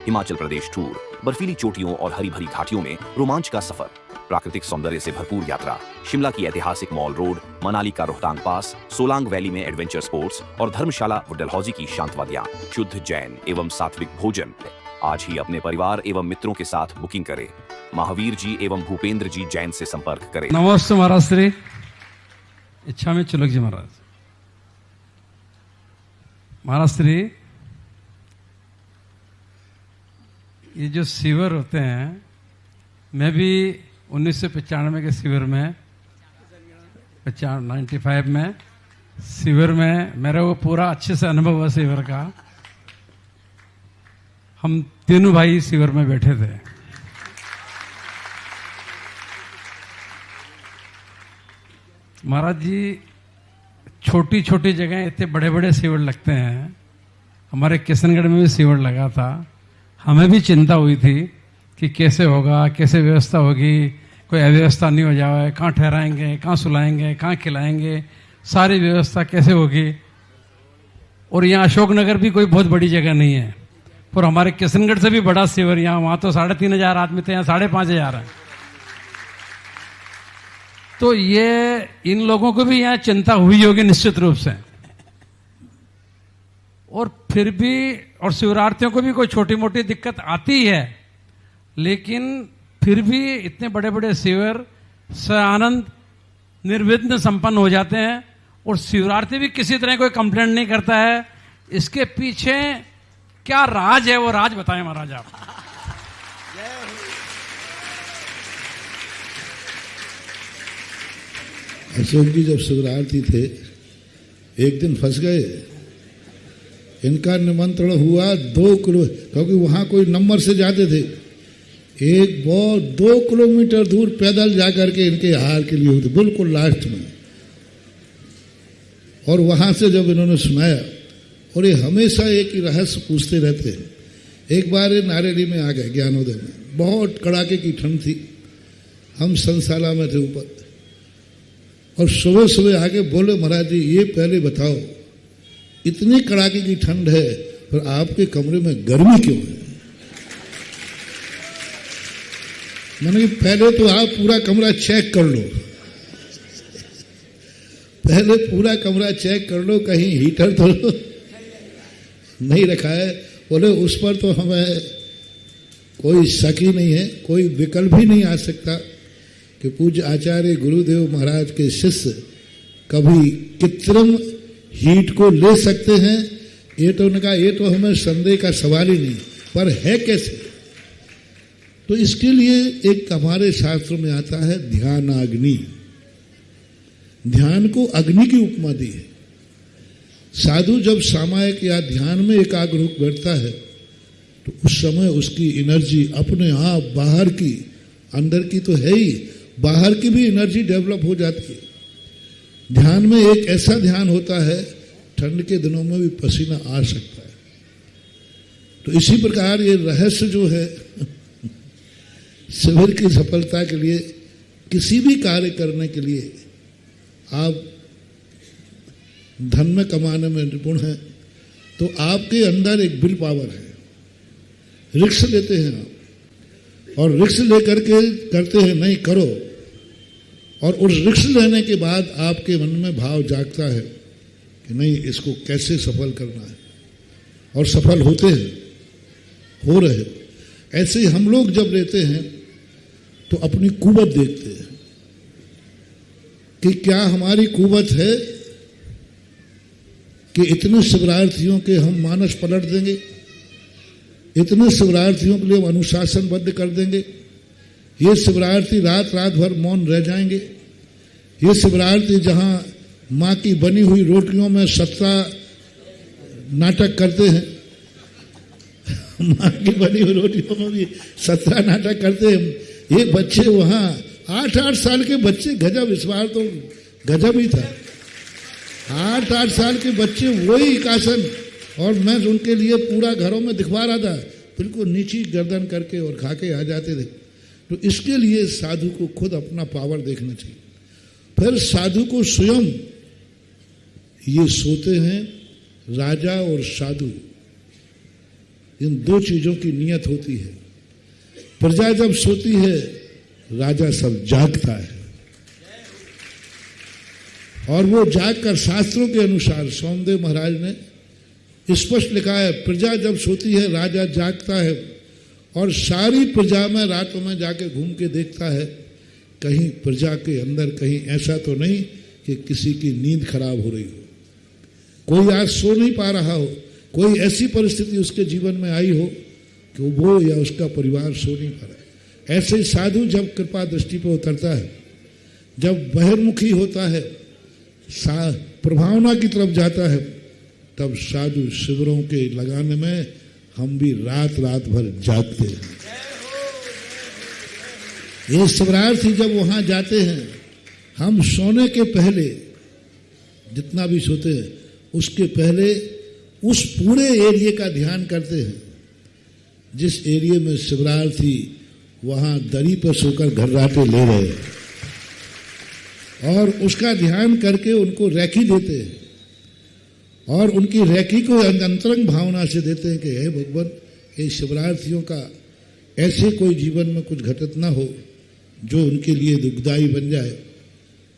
Himachal Pradesh tour, बर्फीली चोटियों और हरी भरी घाटियों में रोमांच का सफर, प्राकृतिक सौंदर्य से भरपूर यात्रा, शिमला की ऐतिहासिक मॉल रोड, मनाली का रोहतांग पास, सोलांग वैली में एडवेंचर स्पोर्ट्स और धर्मशाला व डलहौजी की शांत वादियां, शुद्ध जैन एवं सात्विक भोजन। आज ही अपने परिवार एवं मित्रों के साथ बुकिंग करें। महावीर जी एवं भूपेंद्र जी जैन से संपर्क करें। नमस्ते महाराज श्री इच्छा में चुलक जी महाराज। महाराज श्री, ये जो शिविर होते हैं, मैं भी 1995 के शिविर में 95 में शिविर में मेरा वो पूरा अच्छे से अनुभव हुआ शिविर का। हम तीनों भाई शिविर में बैठे थे। महाराज जी, छोटी छोटी जगह इतने बड़े बड़े शिविर लगते हैं। हमारे किशनगढ़ में भी शिविर लगा था। हमें भी चिंता हुई थी कि कैसे होगा, कैसे व्यवस्था होगी, कोई अव्यवस्था नहीं हो जाए, कहाँ ठहराएंगे, कहाँ सुलाएंगे, कहाँ खिलाएंगे, सारी व्यवस्था कैसे होगी। और यहाँ अशोकनगर भी कोई बहुत बड़ी जगह नहीं है, पर हमारे किशनगढ़ से भी बड़ा शिविर यहाँ, वहाँ तो 3,500 आदमी थे, यहाँ 5,500 है। तो ये इन लोगों को भी यहाँ चिंता हुई होगी निश्चित रूप से। और फिर भी, और शिवरार्थियों को भी कोई छोटी मोटी दिक्कत आती है, लेकिन फिर भी इतने बड़े बड़े शिविर से आनंद निर्विघ्न संपन्न हो जाते हैं। और शिवरार्थी भी किसी तरह कोई कंप्लेंट नहीं करता है। इसके पीछे क्या राज है, वो राज बताएं महाराज आप। अशोक जी जब शिवरार्थी थे, एक दिन फंस गए। इनका निमंत्रण हुआ 2 किलो, क्योंकि वहां कोई नंबर से जाते थे। एक बहुत 2 किलोमीटर दूर पैदल जाकर के इनके हार के लिए होते, बिल्कुल लास्ट में। और वहां से जब इन्होंने सुनाया, और ये हमेशा एक ही रहस्य पूछते रहते हैं। एक बार ये नारेली में आ गए, ज्ञानोदय में, बहुत कड़ाके की ठंड थी। हम संशाला में थे ऊपर, और सुबह सुबह आके बोले, महाराज जी ये पहले बताओ, इतनी कड़ाके की ठंड है पर आपके कमरे में गर्मी क्यों है? मैंने कहा पहले तो आप पूरा कमरा चेक कर लो, पहले पूरा कमरा चेक कर लो, कहीं हीटर तो नहीं रखा है। बोले उस पर तो हमें कोई शक ही नहीं है, कोई विकल्प ही नहीं आ सकता कि पूज्य आचार्य गुरुदेव महाराज के शिष्य कभी कृत्रिम हीट को ले सकते हैं। ये तो उन्होंने कहा, ये तो हमें संदेह का सवाल ही नहीं, पर है कैसे? तो इसके लिए एक हमारे शास्त्रों में आता है ध्यानाग्नि। ध्यान को अग्नि की उपमा दी है। साधु जब सामायिक या ध्यान में एकाग्र होकर बैठता है, तो उस समय उसकी एनर्जी अपने आप, बाहर की, अंदर की तो है ही, बाहर की भी एनर्जी डेवलप हो जाती है। ध्यान में एक ऐसा ध्यान होता है, ठंड के दिनों में भी पसीना आ सकता है। तो इसी प्रकार ये रहस्य जो है शिविर की सफलता के लिए, किसी भी कार्य करने के लिए, आप धन में कमाने में निपुण हैं तो आपके अंदर एक विल पावर है। रिस्क लेते हैं आप, और रिस्क लेकर के करते हैं, नहीं करो। और उस रिस्क लेने के बाद आपके मन में भाव जागता है कि नहीं, इसको कैसे सफल करना है, और सफल होते हैं, हो रहे। ऐसे ही हम लोग जब लेते हैं तो अपनी कुवत देखते हैं कि क्या हमारी कुवत है कि इतने शिवरार्थियों के हम मानस पलट देंगे, इतने शिवरार्थियों के लिए हम अनुशासनबद्ध कर देंगे। ये शिवरार्थी रात रात भर मौन रह जाएंगे। ये शिवरार्थी जहां मां की बनी हुई रोटियों में 17 नाटक करते हैं, मां की बनी हुई रोटियों में भी 17 नाटक करते हैं। ये बच्चे वहां 8-8 साल के बच्चे, गजब, इस बार तो गजब ही था। 8-8 साल के बच्चे वही आसन, और मैं उनके लिए पूरा घरों में दिखवा रहा था, बिल्कुल नीची गर्दन करके और खा के आ जाते थे। तो इसके लिए साधु को खुद अपना पावर देखना चाहिए। फिर साधु को स्वयं, ये सोते हैं राजा और साधु, इन दो चीजों की नियत होती है। प्रजा जब सोती है, राजा सब जागता है, और वो जागकर शास्त्रों के अनुसार सोमदेव महाराज ने स्पष्ट लिखा है, प्रजा जब सोती है राजा जागता है, और सारी प्रजा में रातों में जाके घूम के देखता है कहीं प्रजा के अंदर कहीं ऐसा तो नहीं कि किसी की नींद खराब हो रही हो, कोई आज सो नहीं पा रहा हो, कोई ऐसी परिस्थिति उसके जीवन में आई हो कि वो या उसका परिवार सो नहीं पा रहा। ऐसे ही साधु जब कृपा दृष्टि पर उतरता है, जब बहिर्मुखी होता है, प्रभावना की तरफ जाता है, तब साधु शिविरों के लगाने में हम भी रात रात भर जागते हैं। ये शिवरार्थी जब वहां जाते हैं, हम सोने के पहले जितना भी सोते हैं उसके पहले उस पूरे एरिया का ध्यान करते हैं जिस एरिया में शिवरार्थी वहां दरी पर सोकर घर्राटे ले रहे हैं, और उसका ध्यान करके उनको रैखी देते हैं, और उनकी रैखी को अंतरंग भावना से देते हैं कि हे भगवान, ये शिवरार्थियों का ऐसे कोई जीवन में कुछ घटित ना हो जो उनके लिए दुखदायी बन जाए।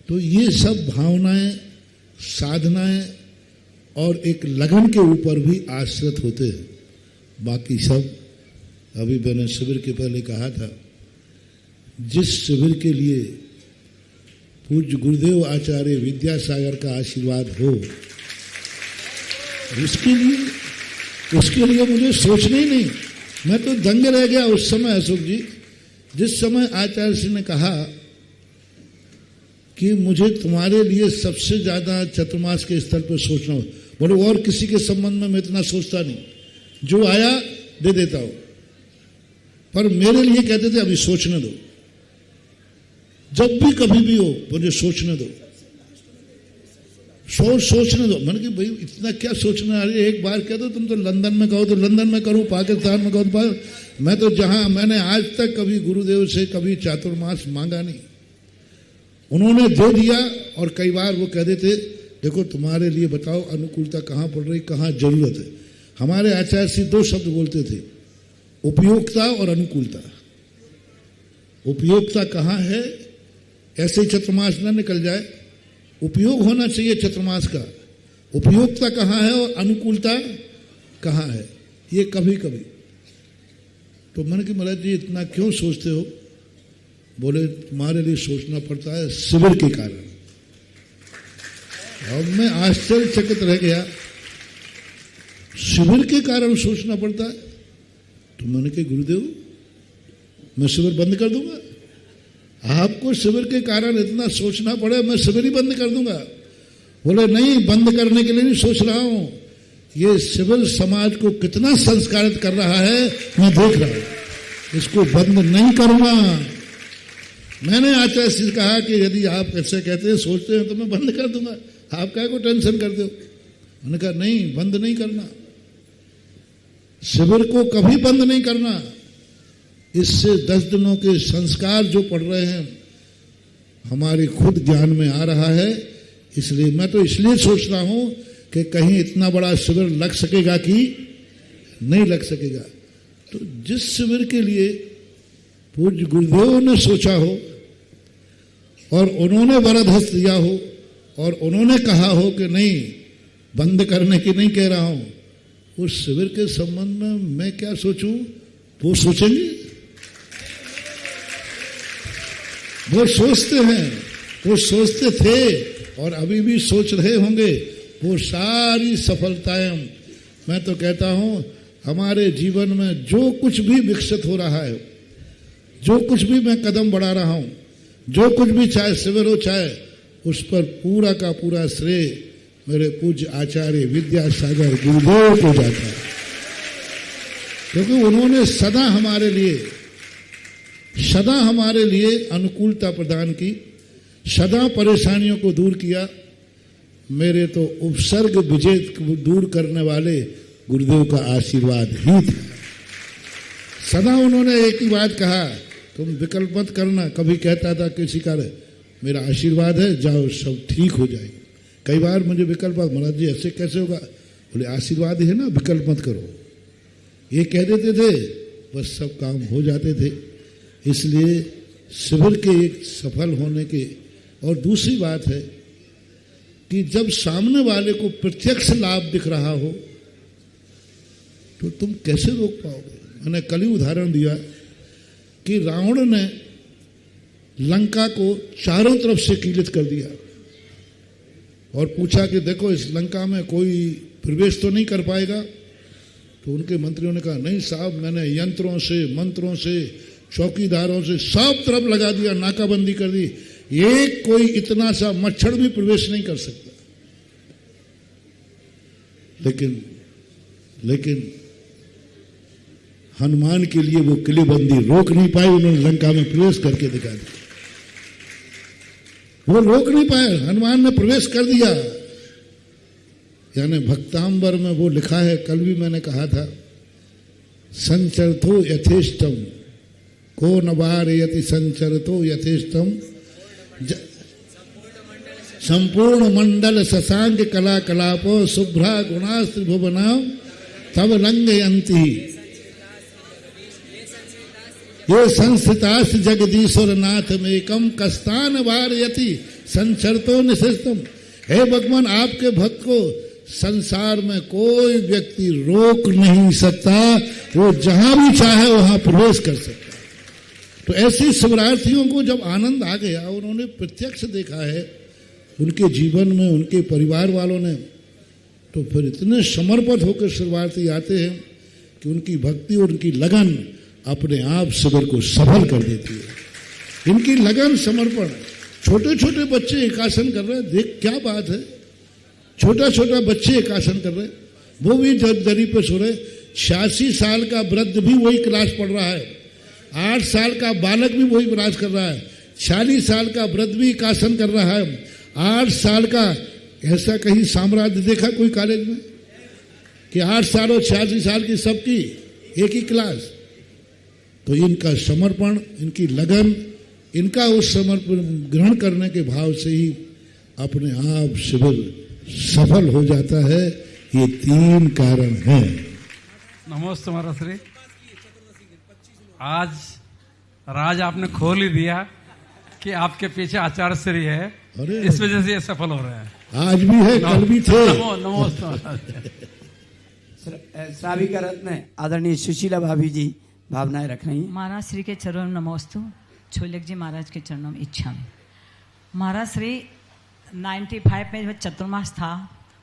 तो ये सब भावनाएं, साधनाएं और एक लगन के ऊपर भी आश्रित होते हैं। बाकी सब, अभी मैंने शिविर के पहले कहा था, जिस शिविर के लिए पूज्य गुरुदेव आचार्य विद्यासागर का आशीर्वाद हो, उसके लिए मुझे सोचना ही नहीं। मैं तो दंग रह गया उस समय अशोक जी, जिस समय आचार्य जी ने कहा कि मुझे तुम्हारे लिए सबसे ज्यादा चतुर्मास के स्तर पर सोचना हो। बोले और किसी के संबंध में मैं इतना सोचता नहीं, जो आया दे देता हूं, पर मेरे लिए कहते थे अभी सोचने दो, जब भी कभी भी हो मुझे सोचने दो, सोचने दो। मैंने कि भाई इतना क्या सोचना है, एक बार कह दो, तुम तो लंदन में कहो तो लंदन में करूं, पाकिस्तान में कहो तो मैं तो जहां, मैंने आज तक कभी गुरुदेव से कभी चातुर्मास मांगा नहीं, उन्होंने दे दिया। और कई बार वो कह देते, देखो तुम्हारे लिए बताओ अनुकूलता कहां पड़ रही, कहां जरूरत है। हमारे आचार्य श्री दो शब्द बोलते थे, उपयोगिता और अनुकूलता। उपयोगिता कहां है, ऐसे ही चतुर्मास न निकल जाए, उपयोग होना चाहिए चतुर्मास का। उपयोगिता कहां है और अनुकूलता कहां है, ये कभी कभी। तो मैंने कि महाराज जी इतना क्यों सोचते हो? बोले तुम्हारे लिए सोचना पड़ता है शिविर के कारण। और मैं आश्चर्यचकित रह गया, शिविर के कारण सोचना पड़ता है। तो मैंने कहा गुरुदेव मैं शिविर बंद कर दूंगा, आपको शिविर के कारण इतना सोचना पड़े, मैं शिविर ही बंद कर दूंगा। बोले नहीं, बंद करने के लिए नहीं सोच रहा हूं, ये शिविर समाज को कितना संस्कारित कर रहा है मैं देख रहा हूं, इसको बंद नहीं करूंगा। मैंने आचार्य से कहा कि यदि आप ऐसे कहते हैं, सोचते हैं, तो मैं बंद कर दूंगा, आप क्या को टेंशन करते हो? मैंने कहा नहीं, बंद नहीं करना, शिविर को कभी बंद नहीं करना। इससे 10 दिनों के संस्कार जो पढ़ रहे हैं हमारे खुद ज्ञान में आ रहा है। इसलिए मैं तो इसलिए सोच रहा हूं कि कहीं इतना बड़ा शिविर लग सकेगा कि नहीं लग सकेगा। तो जिस शिविर के लिए पूज्य गुरुदेव ने सोचा हो और उन्होंने वरद हस्त दिया हो और उन्होंने कहा हो कि नहीं बंद करने की नहीं कह रहा हूं, उस शिविर के संबंध में मैं क्या सोचूं, वो सोचेंगे, वो सोचते हैं, वो सोचते थे और अभी भी सोच रहे होंगे। वो सारी सफलताएं, मैं तो कहता हूं हमारे जीवन में जो कुछ भी विकसित हो रहा है, जो कुछ भी मैं कदम बढ़ा रहा हूं, जो कुछ भी चाहे शिविर हो चाहे, उस पर पूरा का पूरा श्रेय मेरे पूज्य आचार्य विद्यासागर गुरुदेव को जाता है, क्योंकि उन्होंने सदा हमारे लिए अनुकूलता प्रदान की, सदा परेशानियों को दूर किया। मेरे तो उपसर्ग विजय दूर करने वाले गुरुदेव का आशीर्वाद ही था। सदा उन्होंने एक ही बात कहा, तुम विकल्प मत करना। कभी कहता था किसी का मेरा आशीर्वाद है, जाओ सब ठीक हो जाएगा। कई बार मुझे विकल्प, महाराज जी ऐसे कैसे होगा? बोले आशीर्वाद है ना, विकल्प मत करो, ये कह देते थे, बस सब काम हो जाते थे। इसलिए शिविर के एक सफल होने के, और दूसरी बात है कि जब सामने वाले को प्रत्यक्ष लाभ दिख रहा हो तो तुम कैसे रोक पाओगे। मैंने कल ही उदाहरण दिया कि रावण ने लंका को चारों तरफ से कीलित कर दिया और पूछा कि देखो इस लंका में कोई प्रवेश तो नहीं कर पाएगा। तो उनके मंत्रियों ने कहा, नहीं साहब, मैंने यंत्रों से, मंत्रों से, चौकीदारों से सब तरफ लगा दिया, नाकाबंदी कर दी, एक कोई इतना सा मच्छर भी प्रवेश नहीं कर सकता। लेकिन हनुमान के लिए वो किलेबंदी रोक नहीं पाई, उन्होंने लंका में प्रवेश करके दिखा दिया। वो रोक नहीं पाए, हनुमान ने प्रवेश कर दिया। यानी भक्तांबर में वो लिखा है, कल भी मैंने कहा था, संचरतो यथेष्टम को नवारयति संचरतो यथेष्टम संपूर्ण मंडल शशांक कला कलापो शुभ्रा गुणास्त्रिभुवना तब रंगयंती ये संस्थितास जगदीश्वर नाथ मेकम कस्तान वारयति संचरतो निशिष्टम। हे भगवान, आपके भक्त को संसार में कोई व्यक्ति रोक नहीं सकता, वो जहां भी चाहे वहां प्रवेश कर सकता। तो ऐसे शिवरार्थियों को जब आनंद आ गया, उन्होंने प्रत्यक्ष देखा है उनके जीवन में, उनके परिवार वालों ने, तो फिर इतने समर्पित होकर शिवरार्थी आते हैं कि उनकी भक्ति और उनकी लगन अपने आप शिविर को सफल कर देती है। इनकी लगन, समर्पण। छोटे छोटे बच्चे एकासन कर रहे हैं, देख क्या बात है, छोटा छोटा बच्चे एकासन कर रहे हैं, वो भी दरी पे सो रहे। 86 साल का वृद्ध भी वही क्लास पढ़ रहा है, 8 साल का बालक भी वही क्लास कर रहा है, 40 साल का वृद्ध भी एकासन कर रहा है, 8 साल का। ऐसा कहीं साम्राज्य देखा कोई कॉलेज में कि 8 साल और 86 साल की सबकी एक ही क्लास। तो इनका समर्पण, इनकी लगन, इनका उस समर्पण ग्रहण करने के भाव से ही अपने आप शिविर सफल हो जाता है। ये 3 कारण हैं। नमस्ते महाराज श्री। आज राज आपने खोल ही दिया कि आपके पीछे आचार्य श्री है, इस वजह से ये सफल हो रहा है। आज भी है, कल भी थे। नमस्ते। श्रावी का रत्न आदरणीय सुशीला भाभी जी भावनाएं रख रही हैं। महाराज श्री के चरणों में नमोस्तु। छोलक जी महाराज के चरणों में इच्छा में। महाराज श्री 95 में जब चतुर्मास था,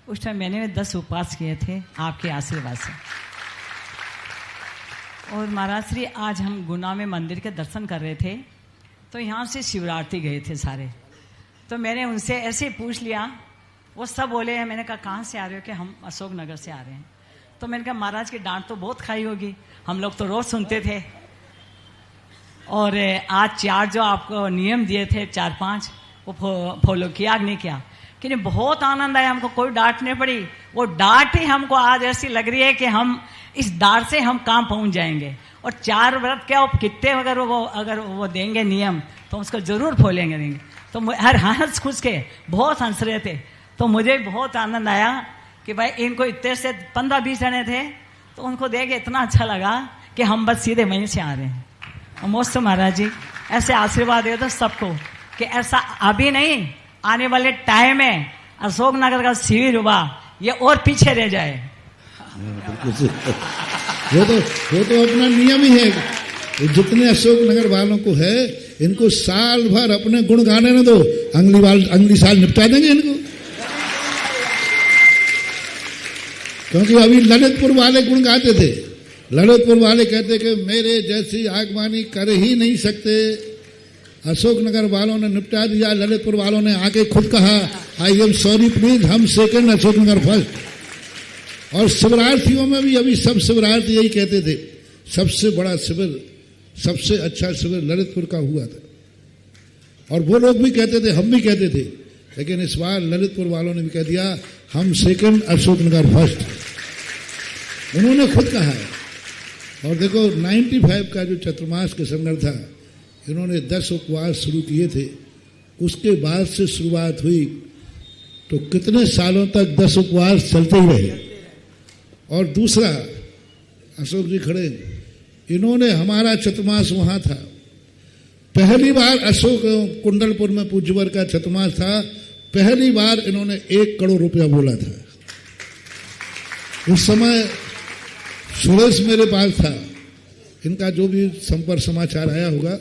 उस टाइम मैंने 10 उपवास किए थे आपके आशीर्वाद से। और महाराज श्री आज हम गुना में मंदिर के दर्शन कर रहे थे, तो यहाँ से शिवरात्रि गए थे सारे। तो मैंने उनसे ऐसे ही पूछ लिया, वो सब बोले हैं। मैंने कहा कहाँ से आ रहे हो? कि हम अशोक नगर से आ रहे हैं। तो मैंने कहा महाराज की डांट तो बहुत खाई होगी, हम लोग तो रोज सुनते थे। और आज 4 जो आपको नियम दिए थे, 4-5, वो फॉलो किया नहीं किया। कि नहीं, बहुत आनंद आया हमको, कोई डांट नहीं पड़ी। वो डांट ही हमको आज ऐसी लग रही है कि हम इस डांट से हम काम पहुंच जाएंगे। और 4 व्रत क्या, कितने अगर वो देंगे नियम, तो उसको जरूर फॉलेंगे देंगे। तो हर हंस खुश के बहुत हंस रहे थे। तो मुझे बहुत आनंद आया कि भाई इनको इतने से 15-20 जने थे, तो उनको देख इतना अच्छा लगा कि हम बस सीधे वहीं से आ रहे हैं। मस्त महाराज जी ऐसे आशीर्वाद दे दो सबको कि ऐसा अभी नहीं, आने वाले टाइम में अशोक नगर का शिविर हुआ, ये और पीछे रह जाए। वो तो अपना नियम ही है। जितने अशोक नगर वालों को है, इनको साल भर अपने गुण गाने न दो, अगली साल निपटा देंगे इनको। क्योंकि अभी ललितपुर वाले गुण गाते थे। ललितपुर वाले कहते कि मेरे जैसी आगवानी कर ही नहीं सकते। अशोक नगर वालों ने निपटा दिया, ललितपुर वालों ने आके खुद कहा आई एम सॉरी प्लीज, हम सेकंड, अशोक नगर फर्स्ट। और शिवरार्थियों में भी अभी सब शिवरार्थी यही कहते थे, सबसे बड़ा शिविर, सबसे अच्छा शिविर ललितपुर का हुआ था। और वो लोग भी कहते थे, हम भी कहते थे, लेकिन इस बार ललितपुर वालों ने भी कह दिया हम सेकंड, अशोक नगर फर्स्ट। उन्होंने खुद कहा है। और देखो 95 का जो चतुर्मास के संगर था, इन्होंने 10 उपवास शुरू किए थे। उसके बाद से शुरुआत हुई तो कितने सालों तक 10 उपवास चलते ही रहे। और दूसरा, अशोक जी खड़े, इन्होंने हमारा चतुर्मास वहां था, पहली बार अशोक कुंडलपुर में पूज्यवर का चतुर्मास था, पहली बार इन्होंने 1 करोड़ रुपया बोला था। उस समय सुरेश मेरे पास था, इनका जो भी संपर्क समाचार आया होगा,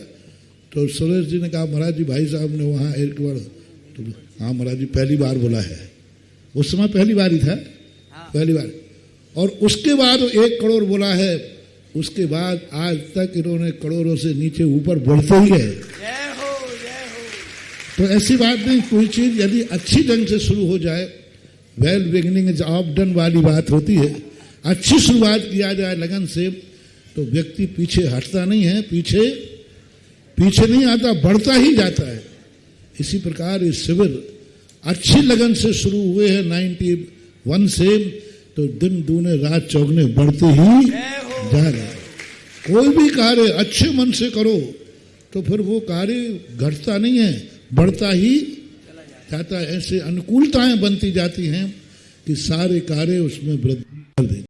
तो सुरेश जी ने कहा महाराज जी भाई साहब ने वहाँ 1 करोड़, तो हाँ महाराज जी पहली बार बोला है। उस समय पहली बार ही था, पहली बार। और उसके बाद 1 करोड़ बोला है, उसके बाद आज तक इन्होंने करोड़ों से नीचे ऊपर बढ़ते ही गए। तो ऐसी बात नहीं, कोई चीज यदि अच्छी ढंग से शुरू हो जाए, well beginning is of done वाली बात होती है, अच्छी शुरुआत किया जाए लगन से, तो व्यक्ति पीछे हटता नहीं है, पीछे नहीं आता, बढ़ता ही जाता है। इसी प्रकार ये शिविर अच्छी लगन से शुरू हुए हैं 91 से, तो दिन दूने रात चौगने बढ़ते ही जा रहे हैं। कोई भी कार्य अच्छे मन से करो तो फिर वो कार्य घटता नहीं है, बढ़ता ही जाता है। ऐसे अनुकूलताएं बनती जाती हैं कि सारे कार्य उसमें वृद्धि कर देते।